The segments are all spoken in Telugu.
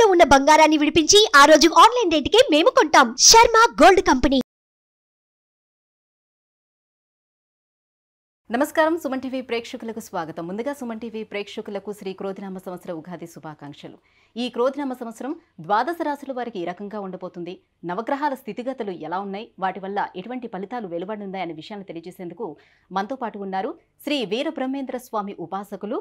తాకట్టులో ఉన్న బంగారాన్ని విడిపించి ఆ రోజు ఆన్లైన్ రేటుకే మేము కొంటాం. Sharma gold company. నమస్కారం. సుమన్ టీవీ ప్రేక్షకులకు స్వాగతం. ముందుగా సుమన్ టీవీ ప్రేక్షకులకు శ్రీ క్రోధినామ సంవత్సర ఉగాది శుభాకాంక్షలు. ఈ క్రోధినామ సంవత్సరం ద్వాదశ రాశుల వారికి ఏ రకంగా ఉండబోతుంది, నవగ్రహాల స్థితిగతులు ఎలా ఉన్నాయి, వాటి వల్ల ఎటువంటి ఫలితాలు వెలువడున్నాయి అనే విషయాన్ని తెలియజేసేందుకు మనతో పాటు ఉన్నారు శ్రీ వీరబ్రహ్మేంద్ర స్వామి ఉపాసకులు,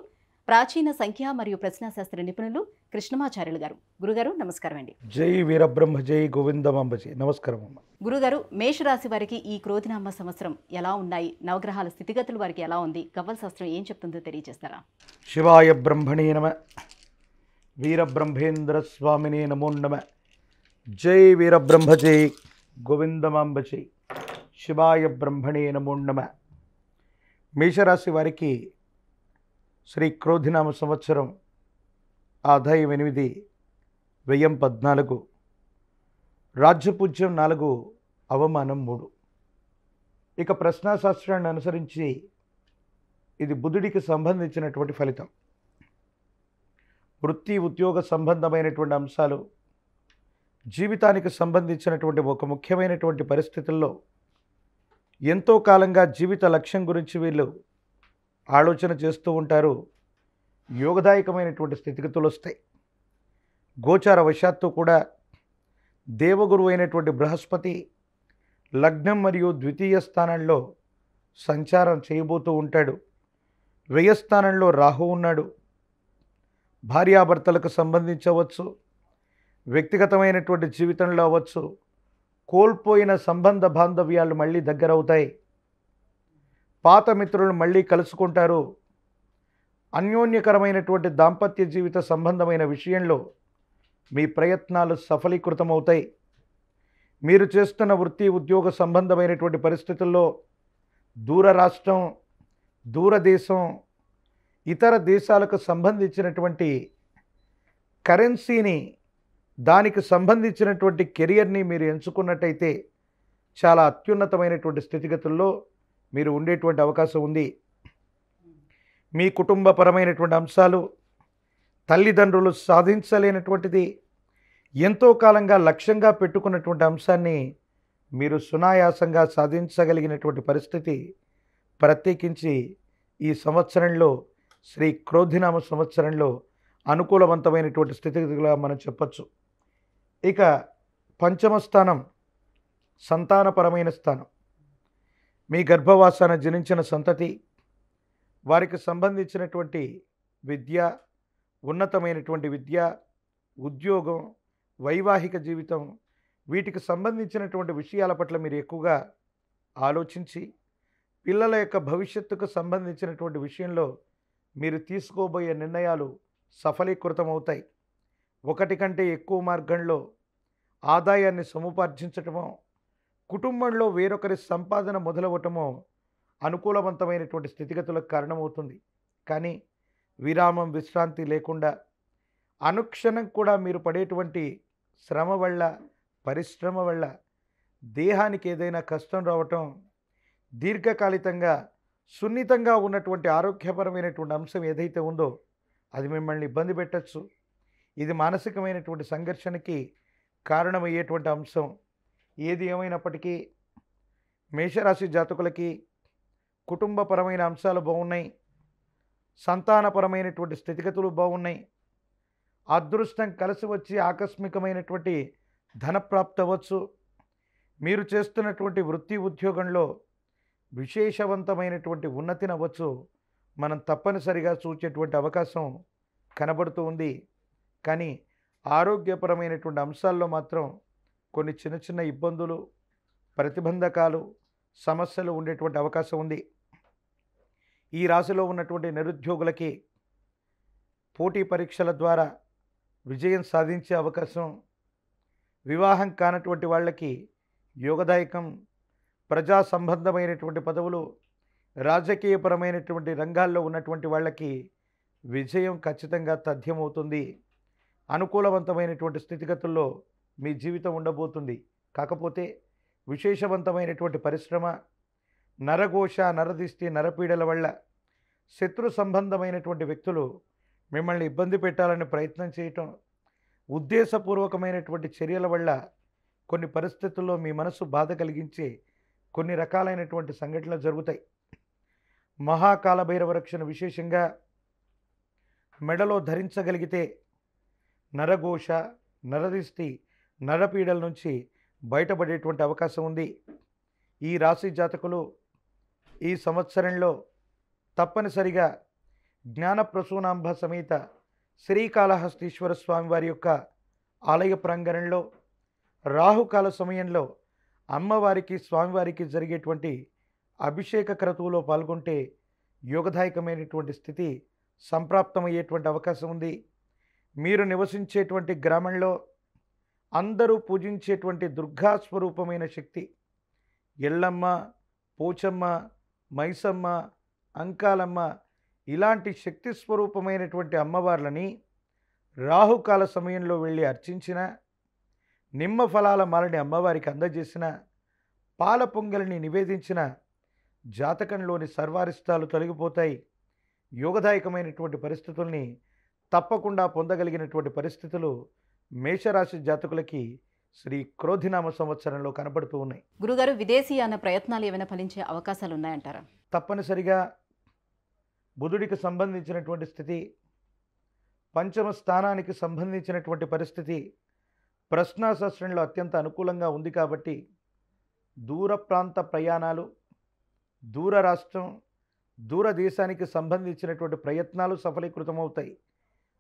ప్రాచీన సంఖ్య మరియు ప్రశ్నాశాస్త్ర నిపుణులు కృష్ణమాచార్యులు గారు. గురుగారు నమస్కారం అండి. జై వీరబ్రహ్మ జై గోవిందమాంబ జై. నమస్కారం అమ్మ. గురుగారు, మేషరాశి వారికి ఈ క్రోధినామ సంవత్సరం ఎలా ఉన్నాయి, నవగ్రహాల స్థితిగతులు వారికి ఎలా ఉంది, గవ్వల శాస్త్రం ఏం చెప్తుందో తెలియజేస్తారా? శివాయ బ్రహ్మణే నమ, వీరబ్రహ్మేంద్ర స్వామినే నమో నమ. జై వీరబ్రహ్మ జై గోవిందమాంబ జై. శివాయ బ్రహ్మణే నమో నమ. మేషరాశి వారికి శ్రీ క్రోధినామ సంవత్సరం ఆదాయం 8, వ్యయం 14, రాజ్యపూజ్యం 4, అవమానం 3. ఇక ప్రశ్నాశాస్త్రాన్ని అనుసరించి ఇది బుధుడికి సంబంధించినటువంటి ఫలితం. వృత్తి ఉద్యోగ సంబంధమైనటువంటి అంశాలు, జీవితానికి సంబంధించినటువంటి ఒక ముఖ్యమైనటువంటి పరిస్థితుల్లో ఎంతో కాలంగా జీవిత లక్ష్యం గురించి వీళ్ళు ఆలోచన చేస్తూ ఉంటారు. యోగదాయకమైనటువంటి స్థితిగతులు వస్తాయి. గోచార వశాత్తు కూడా దేవగురు అయినటువంటి బృహస్పతి లగ్నం మరియు ద్వితీయ స్థానంలో సంచారం చేయబోతూ ఉంటాడు. వ్యయస్థానంలో రాహు ఉన్నాడు. భార్యాభర్తలకు సంబంధించవచ్చు, వ్యక్తిగతమైనటువంటి జీవితంలో అవ్వచ్చు, కోల్పోయిన సంబంధ బాంధవ్యాలు మళ్ళీ దగ్గరవుతాయి. పాత మిత్రులు మళ్ళీ కలుసుకుంటారు. అన్యోన్యకరమైనటువంటి దాంపత్య జీవిత సంబంధమైన విషయంలో మీ ప్రయత్నాలు సఫలీకృతమవుతాయి. మీరు చేస్తున్న వృత్తి ఉద్యోగ సంబంధమైనటువంటి పరిస్థితుల్లో దూర రాష్ట్రం, దూరదేశం, ఇతర దేశాలకు సంబంధించినటువంటి కరెన్సీని, దానికి సంబంధించినటువంటి కెరియర్ని మీరు ఎంచుకున్నట్టయితే చాలా అత్యున్నతమైనటువంటి స్థితిగతుల్లో మీరు ఉండేటువంటి అవకాశం ఉంది. మీ కుటుంబపరమైనటువంటి అంశాలు, తల్లిదండ్రులు సాధించలేనటువంటిది, ఎంతో కాలంగా లక్ష్యంగా పెట్టుకున్నటువంటి అంశాన్ని మీరు సునాయాసంగా సాధించగలిగినటువంటి పరిస్థితి ప్రత్యేకించి ఈ సంవత్సరంలో, శ్రీ క్రోధినామ సంవత్సరంలో అనుకూలవంతమైనటువంటి స్థితిగతులుగా మనం చెప్పచ్చు. ఇక పంచమ స్థానం సంతానపరమైన స్థానం. మీ గర్భవాసాన జనించిన సంతతి, వారికి సంబంధించినటువంటి విద్య, ఉన్నతమైనటువంటి విద్య, ఉద్యోగం, వైవాహిక జీవితం, వీటికి సంబంధించినటువంటి విషయాల పట్ల మీరు ఎక్కువగా ఆలోచించి పిల్లల యొక్క భవిష్యత్తుకు సంబంధించినటువంటి విషయంలో మీరు తీసుకోబోయే నిర్ణయాలు సఫలీకృతమవుతాయి. ఒకటి కంటే ఎక్కువ మార్గంలో ఆదాయాన్ని సముపార్జించటమో, కుటుంబంలో వేరొకరి సంపాదన మొదలవటమో అనుకూలవంతమైనటువంటి స్థితిగతులకు కారణమవుతుంది. కానీ విరామం, విశ్రాంతి లేకుండా అనుక్షణం కూడా మీరు పడేటువంటి శ్రమ వల్ల, పరిశ్రమ వల్ల దేహానికి ఏదైనా కష్టం రావటం, దీర్ఘకాలికంగా సున్నితంగా ఉన్నటువంటి ఆరోగ్యపరమైనటువంటి అంశం ఏదైతే ఉందో అది మిమ్మల్ని ఇబ్బంది పెట్టచ్చు. ఇది మానసికమైనటువంటి సంఘర్షణకి కారణమయ్యేటువంటి అంశం. ఏది ఏమైనప్పటికీ మేషరాశి జాతకులకి కుటుంబపరమైన అంశాలు బాగున్నాయి, సంతానపరమైనటువంటి స్థితిగతులు బాగున్నాయి. అదృష్టం కలిసి వచ్చి ఆకస్మికమైనటువంటి ధనప్రాప్తి అవ్వచ్చు. మీరు చేస్తున్నటువంటి వృత్తి ఉద్యోగంలో విశేషవంతమైనటువంటి ఉన్నతిని అవ్వచ్చు. మనం తప్పనిసరిగా చూచేటువంటి అవకాశం కనబడుతూ ఉంది. కానీ ఆరోగ్యపరమైనటువంటి అంశాల్లో మాత్రం కొన్ని చిన్న చిన్న ఇబ్బందులు, ప్రతిబంధకాలు, సమస్యలు ఉండేటువంటి అవకాశం ఉంది. ఈ రాశిలో ఉన్నటువంటి నిరుద్యోగులకి పోటీ పరీక్షల ద్వారా విజయం సాధించే అవకాశం, వివాహం కానటువంటి వాళ్ళకి యోగదాయకం, ప్రజా సంబంధమైనటువంటి పదవులు, రాజకీయపరమైనటువంటి రంగాల్లో ఉన్నటువంటి వాళ్ళకి విజయం ఖచ్చితంగా తథ్యమవుతుంది. అనుకూలవంతమైనటువంటి స్థితిగతుల్లో మీ జీవితం ఉండబోతుంది. కాకపోతే విశేషవంతమైనటువంటి పరిశ్రమ, నరఘోష, నరదిష్టి, నరపీడల వల్ల శత్రు సంబంధమైనటువంటి వ్యక్తులు మిమ్మల్ని ఇబ్బంది పెట్టాలని ప్రయత్నం చేయటం, ఉద్దేశపూర్వకమైనటువంటి చర్యల వల్ల కొన్ని పరిస్థితుల్లో మీ మనసు బాధ కలిగించే కొన్ని రకాలైనటువంటి సంఘటనలు జరుగుతాయి. మహాకాల భైరవ రక్షణ విశేషంగా మెడలో ధరించగలిగితే నరఘోష, నరదిష్టి, నరపీడల నుంచి బయటపడేటువంటి అవకాశం ఉంది. ఈ రాశి జాతకులు ఈ సంవత్సరంలో తప్పనిసరిగా జ్ఞానప్రసూనాంబ సమేత శ్రీకాళహస్తీశ్వర స్వామి వారి యొక్క ఆలయ ప్రాంగణంలో రాహుకాల సమయంలో అమ్మవారికి స్వామివారికి జరిగేటువంటి అభిషేక క్రతువులో పాల్గొంటే యోగదాయకమైనటువంటి స్థితి సంప్రాప్తమయ్యేటువంటి అవకాశం ఉంది. మీరు నివసించేటువంటి గ్రామంలో అందరూ పూజించేటువంటి దుర్గా స్వరూపమైన శక్తి ఎల్లమ్మ, పోచమ్మ, మైసమ్మ, అంకాలమ్మ ఇలాంటి శక్తి స్వరూపమైనటువంటి అమ్మవార్లని రాహుకాల సమయంలో వెళ్ళి అర్చించిన, నిమ్మ ఫలాల మాలని అమ్మవారికి అందజేసిన, పాల పొంగలిని నివేదించిన జాతకంలోని సర్వారిష్టాలు తొలగిపోతాయి. యోగదాయకమైనటువంటి పరిస్థితుల్ని తప్పకుండా పొందగలిగినటువంటి పరిస్థితులు మేషరాశి జాతకులకి శ్రీ క్రోధినామ సంవత్సరంలో కనబడుతూ ఉన్నాయి. గురుగారు, విదేశీయాన ప్రయత్నాలు ఏమైనా ఫలించే అవకాశాలు ఉన్నాయంటారా? తప్పనిసరిగా బుధుడికి సంబంధించినటువంటి స్థితి, పంచమ స్థానానికి సంబంధించినటువంటి పరిస్థితి ప్రశ్నాశాస్త్రంలో అత్యంత అనుకూలంగా ఉంది కాబట్టి దూర ప్రాంత ప్రయాణాలు, దూర రాష్ట్రం, దూర దేశానికి సంబంధించినటువంటి ప్రయత్నాలు సఫలీకృతమవుతాయి.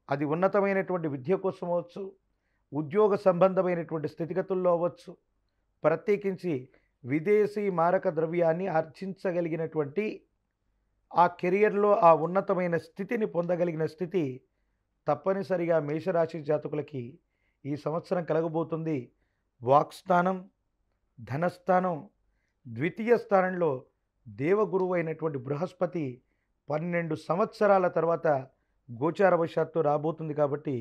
అది ఉన్నతమైనటువంటి విద్య కోసం అవ్వచ్చు, ఉద్యోగ సంబంధమైనటువంటి స్థితిగతుల్లో అవ్వచ్చు. ప్రత్యేకించి విదేశీ మారక ద్రవ్యాన్ని ఆర్జించగలిగినటువంటి ఆ కెరియర్లో ఆ ఉన్నతమైన స్థితిని పొందగలిగిన స్థితి తప్పనిసరిగా మేషరాశి జాతకులకి ఈ సంవత్సరం కలగబోతుంది. వాక్స్థానం, ధనస్థానం, ద్వితీయ స్థానంలో దేవగురువు అయినటువంటి బృహస్పతి 12 సంవత్సరాల తర్వాత గోచారవశాత్తు రాబోతుంది కాబట్టి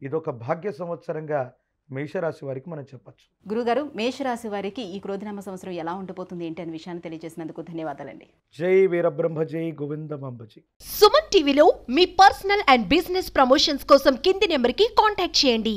ఇదొక భాగ్య సంవత్సరంగా మేషరాశి వారికి మనం చెప్పచ్చు. గురుగారు, మేషరాశి వారికి ఈ క్రోధినామ సంవత్సరం ఎలా ఉండబోతుంది ఏంటి అనే విషయాన్ని తెలియజేసినందుకు ధన్యవాదాలండి. జై వీరబ్రహ్మ, జై గోవిందమాంబజీ. సుమన్ టీవీలో మీ పర్సనల్ అండ్ బిజినెస్ ప్రమోషన్స్ కోసం కింది నెంబర్కి కాంటాక్ట్ చేయండి.